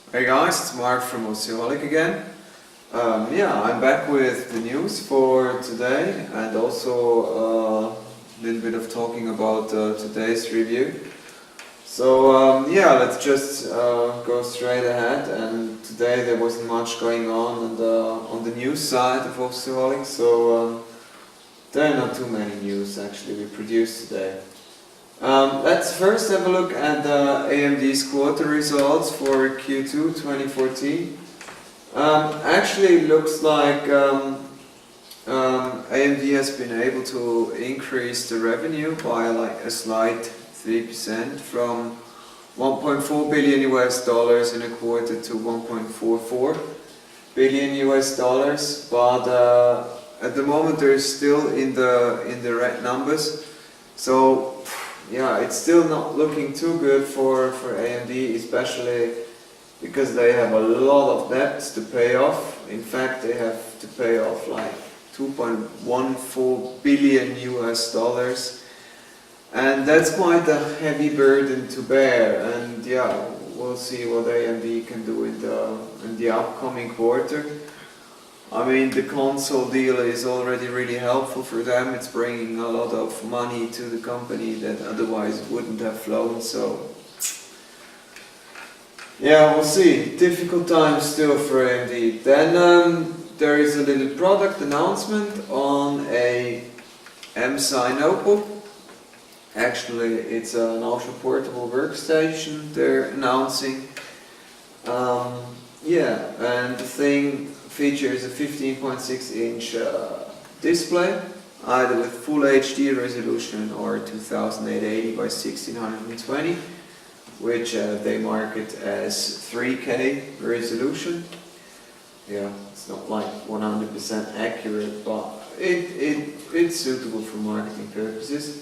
Hey guys, it's Mark from Ocaholic again. I'm back with the news for today and also a little bit of talking about today's review. Let's just go straight ahead. And today there wasn't much going on the news side of Ocaholic, so there are not too many news actually we produced today. Let's first have a look at AMD's quarter results for Q2 2014. Actually, it looks like AMD has been able to increase the revenue by like a slight 3% from $1.4 billion in a quarter to $1.44 billion, but at the moment they're still in the red numbers. So yeah, it's still not looking too good for AMD, especially because they have a lot of debts to pay off. In fact, they have to pay off like $2.14 billion, and that's quite a heavy burden to bear. And yeah, we'll see what AMD can do in the upcoming quarter. I mean, the console deal is already really helpful for them. It's bringing a lot of money to the company that otherwise wouldn't have flown. So yeah, we'll see. Difficult times still for AMD. Then there is a little product announcement on a MSI notebook. Actually, it's an ultra portable workstation they're announcing. And the thing features a 15.6 inch display, either with full HD resolution or 2880 by 1620, which they market as 3K resolution. Yeah, it's not like 100% accurate, but it's suitable for marketing purposes.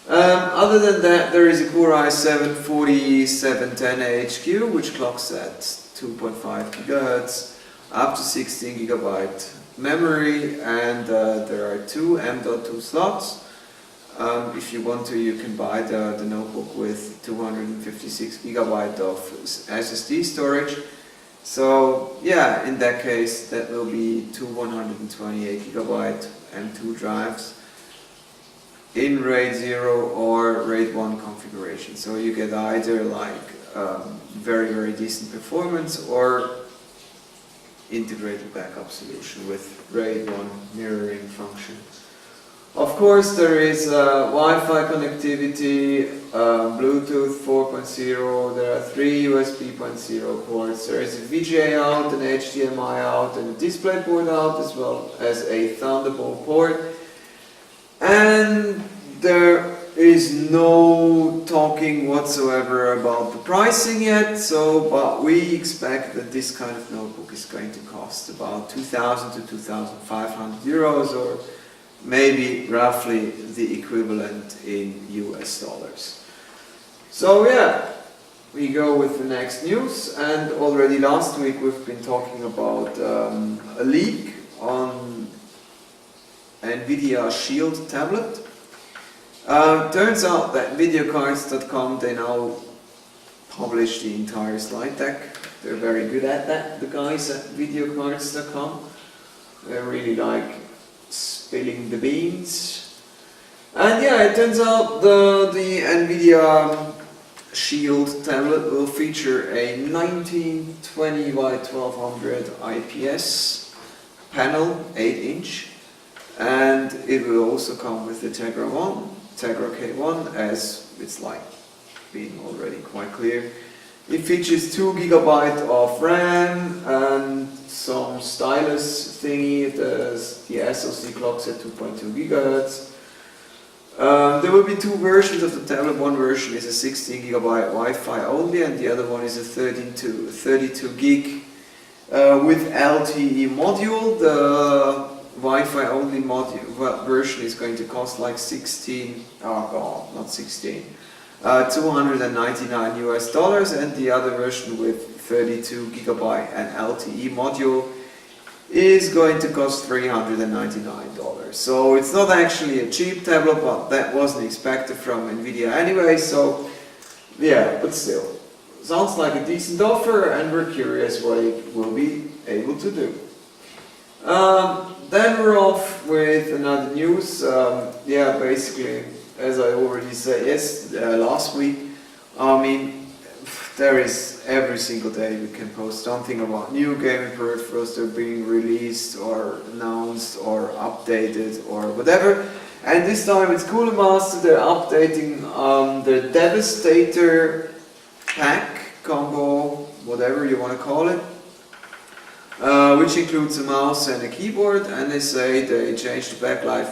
Other than that, there is a Core i7 4710AHQ, which clocks at 2.5 GHz, up to 16 GB memory, and there are two M.2 slots. If you want to, you can buy the notebook with 256 GB of SSD storage. So yeah, in that case, that will be two 128 GB M.2 drives in RAID 0 or RAID 1 configuration. So you get either like very, very decent performance or integrated backup solution with RAID 1 mirroring function. Of course, there is Wi-Fi connectivity, Bluetooth 4.0, there are 3 USB 0.0 ports, there is a VGA out, an HDMI out, and a DisplayPort out, as well as a Thunderbolt port. And there is no talking whatsoever about the pricing yet, but we expect that this kind of notebook is going to cost about 2,000 to 2,500 euros, or maybe roughly the equivalent in US dollars. So yeah, we go with the next news. And already last week we've been talking about a leak on NVIDIA Shield tablet. Turns out that videocards.com, they now publish the entire slide deck. They're very good at that, the guys at videocards.com. They really like spilling the beans. And yeah, it turns out the NVIDIA Shield tablet will feature a 1920 by 1200 IPS panel, 8 inch. And it will also come with the Tegra K1, as it's like being already quite clear. It features 2 GB of RAM and some stylus thingy. The SoC clocks at 2.2 GHz. There will be 2 versions of the tablet. One version is a 16 GB Wi-Fi only, and the other one is a 32 gig with LTE module. The Wi-Fi only version is going to cost like 299 US dollars, and the other version with 32 GB and LTE module is going to cost $399. So it's not actually a cheap tablet, but that wasn't expected from NVIDIA anyway, so yeah, but still. sounds like a decent offer, and we're curious what it will be able to do. Then we're off with another news. Yeah, basically, as I already said last week, I mean, there is every single day we can post something about new gaming peripherals that are being released or announced or updated or whatever. And this time it's Cooler Master. They're updating the Devastator pack combo, whatever you want to call it, which includes a mouse and a keyboard. And they say they changed the backlight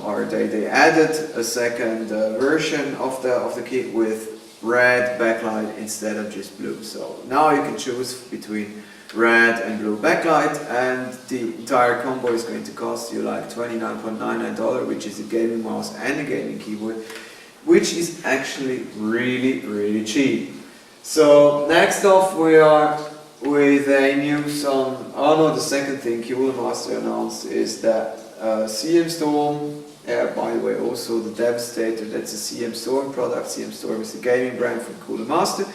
or they added a second version of the kit with red backlight instead of just blue. So now you can choose between red and blue backlight, and the entire combo is going to cost you like $29.99, which is a gaming mouse and a gaming keyboard, which is actually really cheap. So next off we are with a news on, the second thing Cooler Master announced is that CM Storm, by the way, also the Devastator, that's a CM Storm product. CM Storm is the gaming brand from Cooler Master.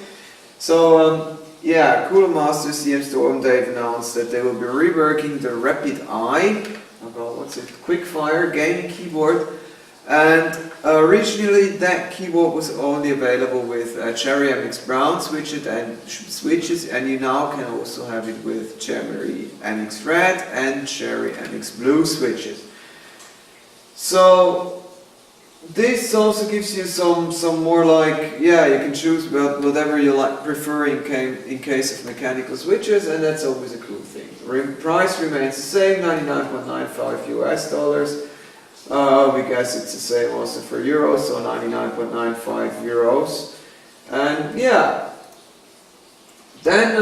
So Cooler Master, CM Storm, they've announced that they will be reworking the Rapid Eye, Quickfire gaming keyboard. And originally that keyboard was only available with Cherry MX Brown switches, and you now can also have it with Cherry MX Red and Cherry MX Blue switches. So this also gives you some more you can choose whatever you prefer in case of mechanical switches, and that's always a cool thing. Price remains the same, $99.95 US. We guess it's the same also for euros, so 99.95 euros. And then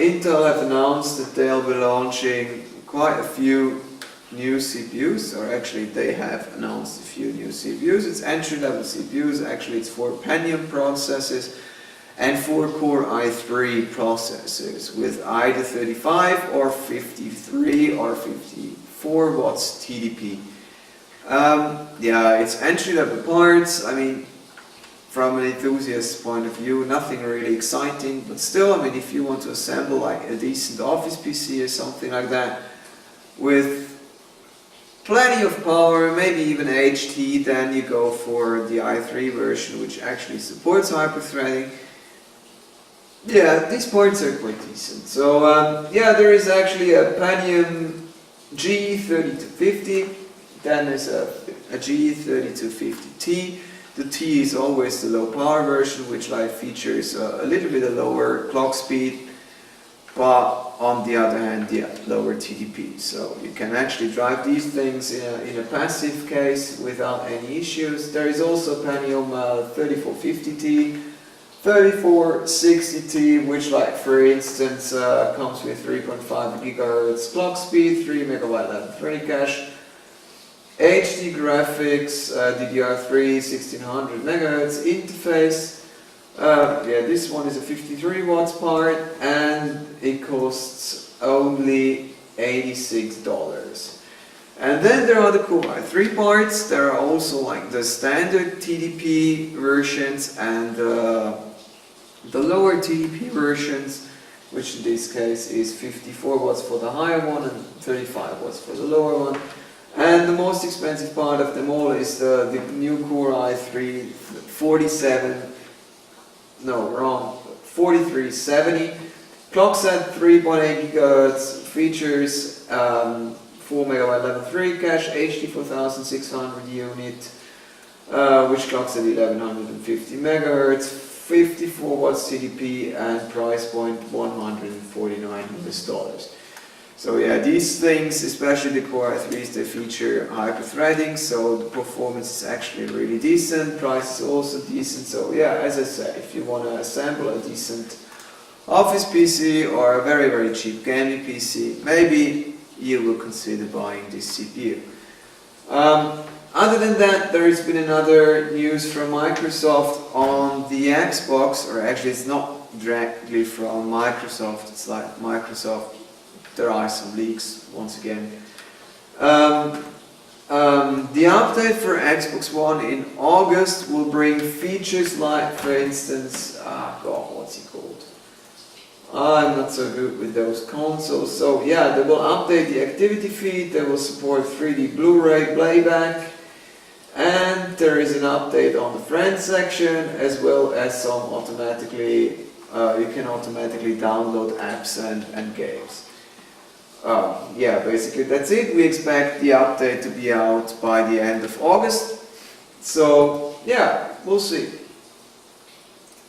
Intel have announced that they'll be launching quite a few new CPUs, or actually they have announced a few new CPUs. It's entry-level CPUs, actually it's 4 Pentium processors and 4 Core i3 processors with either 35 or 53 or 54 watts TDP. It's entry-level parts. I mean, from an enthusiast's point of view, nothing really exciting, but still, I mean, if you want to assemble like a decent office PC or something like that with plenty of power, maybe even HT, then you go for the i3 version, which actually supports hyper-threading. These parts are quite decent. So there is actually a Pentium G3250, then there's a G3250T. The T is always the low power version, which features a little bit of lower clock speed, but on the other hand, lower TDP. So you can actually drive these things in a passive case without any issues. There is also Pentium 3450T, 3460T, which for instance comes with 3.5 GHz clock speed, 3 MB level 3 cache, HD graphics, DDR3 1600 MHz interface. This one is a 53 watts part, and it costs only $86. And then there are the Core i3 parts. There are also the standard TDP versions and the lower TDP versions, which in this case is 54 watts for the higher one and 35 watts for the lower one. And the most expensive part of them all is the new Core i3 4370. Clocks at 3.8 GHz, features 4 MB level 3 cache, HD 4600 unit, which clocks at 1150 MHz, 54 watts TDP, and price point $149 US. So these things, especially the Core i3s, they feature hyper-threading, so the performance is actually really decent, price is also decent. So as I said, if you want to assemble a decent office PC or a very cheap gaming PC, maybe you will consider buying this CPU. Other than that, there has been another news from Microsoft on the Xbox, or actually it's not directly from Microsoft, it's Microsoft. There are some leaks once again. The update for Xbox One in August will bring features like, for instance, God, what's it called? I'm not so good with those consoles. So yeah, they will update the activity feed, they will support 3D Blu-ray playback, and there is an update on the friends section, as well as some automatically, you can automatically download apps and games. Yeah, basically that's it. We expect the update to be out by the end of August. So yeah, we'll see.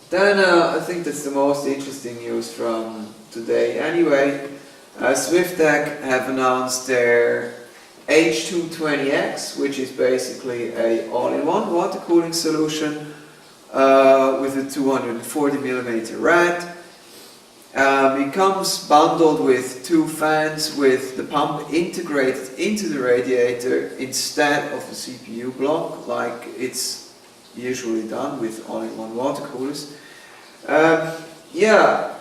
Then I think that's the most interesting news from today. Anyway, SwiftTech have announced their H220X, which is basically a all-in-one water cooling solution with a 240mm rad. It comes bundled with two fans with the pump integrated into the radiator instead of a CPU block, like it's usually done with all-in-one water coolers. Yeah,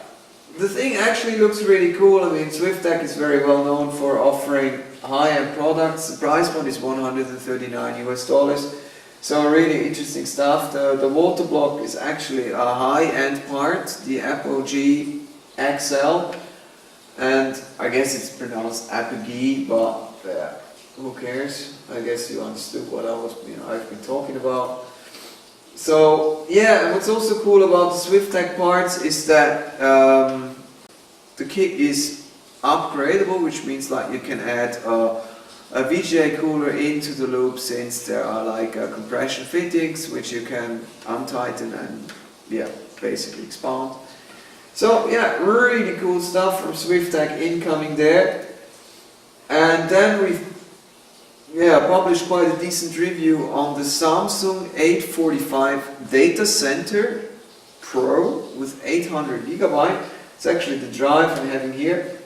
the thing actually looks really cool. I mean, SwiftTech is very well known for offering high-end products. The price point is $139 US. So really interesting stuff. The water block is actually a high-end part, the Apogee XL, and I guess it's pronounced Apogee, but who cares? I guess you understood what I've been talking about. So yeah, and what's also cool about the SwiftTech parts is that the kit is upgradable, which means like you can add a VGA cooler into the loop, since there are like compression fittings which you can untighten and yeah, basically expand. So yeah, really cool stuff from SwiftTech incoming there. And then we've published quite a decent review on the Samsung 845 Data Center Pro with 800GB. It's actually the drive I'm having here.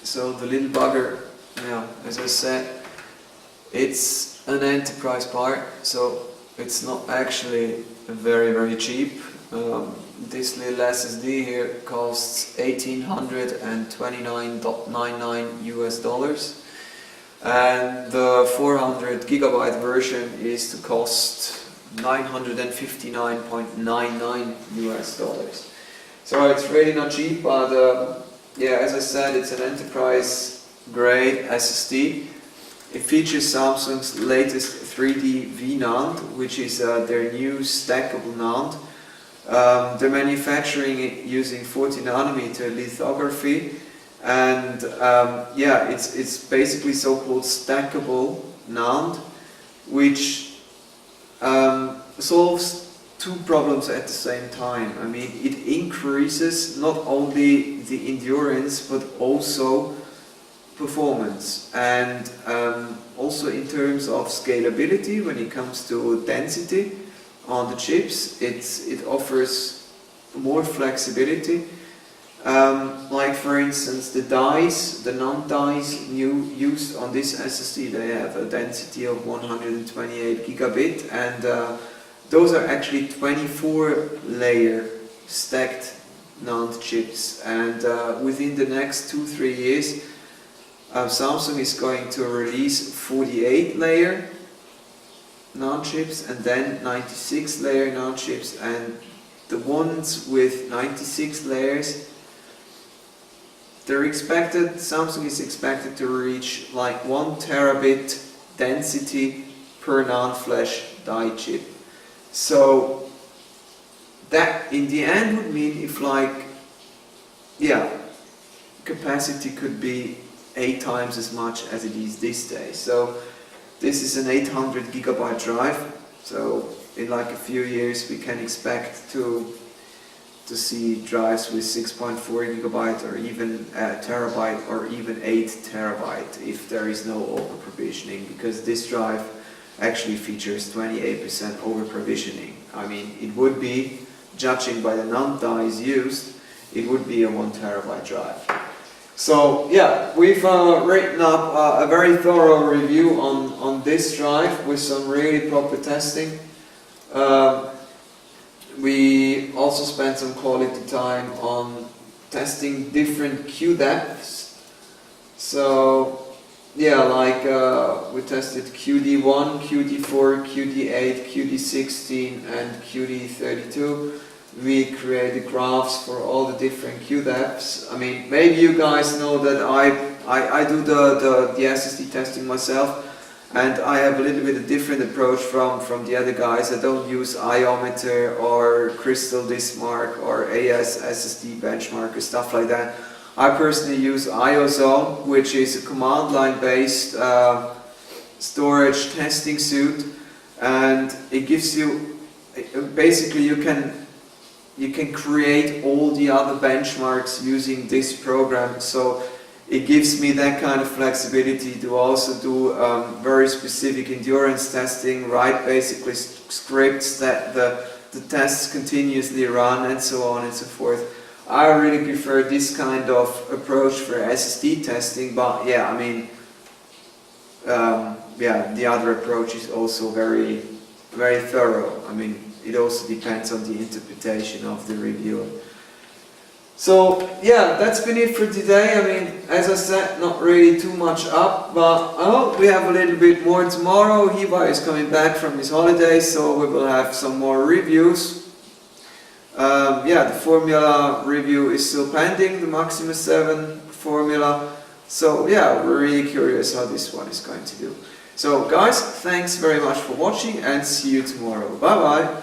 So the little bugger, as I said, it's an enterprise part, so it's not actually very cheap. This little SSD here costs $1,829.99 US, and the 400GB version is to cost $959.99 US. So it's really not cheap, but yeah, as I said, it's an enterprise grade SSD. It features Samsung's latest 3D V-NAND, which is their new stackable NAND. They're manufacturing it using 40nm lithography, and yeah, it's basically so-called stackable NAND, which solves two problems at the same time. I mean, it increases not only the endurance but also performance, and also in terms of scalability when it comes to density on the chips. It offers more flexibility. Like for instance, the dies, the NAND dies used on this SSD, they have a density of 128 gigabit, and those are actually 24-layer stacked NAND chips. And within the next 2-3 years, Samsung is going to release 48-layer NAND chips, and then 96-layer NAND chips, and the ones with 96 layers, Samsung is expected to reach like 1 terabit density per NAND flash die chip. So that in the end would mean if capacity could be 8 times as much as it is these days. So this is an 800 gigabyte drive, so in like a few years we can expect to see drives with 6.4 gigabyte or even a terabyte or even 8 terabyte if there is no over provisioning, because this drive actually features 28% over provisioning. I mean, it would be, judging by the NAND dies used, it would be a 1 terabyte drive. So yeah, we've written up a very thorough review on this drive with some really proper testing. We also spent some quality time on testing different Q depths. So yeah, like we tested QD1, QD4, QD8, QD16 and QD32. We created graphs for all the different Q depths. I mean, maybe you guys know that I do the SSD testing myself, and I have a little bit of different approach from the other guys. I don't use iometer or crystal diskmark or AS SSD benchmark or stuff like that. I personally use IOZone, which is a command line based storage testing suite, and it gives you, basically you can create all the other benchmarks using this program. So it gives me that kind of flexibility to also do very specific endurance testing, write basically scripts that the tests continuously run, and so on and so forth. I really prefer this kind of approach for SSD testing, but yeah, I mean, yeah, the other approach is also very, very thorough. I mean, it also depends on the interpretation of the reviewer. So yeah, that's been it for today. I mean, as I said, not really too much up, but I hope we have a little bit more tomorrow. Hiba is coming back from his holidays, so we will have some more reviews. Yeah, the formula review is still pending, the Maximus 7 formula. So yeah, we're really curious how this one is going to do. So guys, thanks very much for watching and see you tomorrow. Bye bye!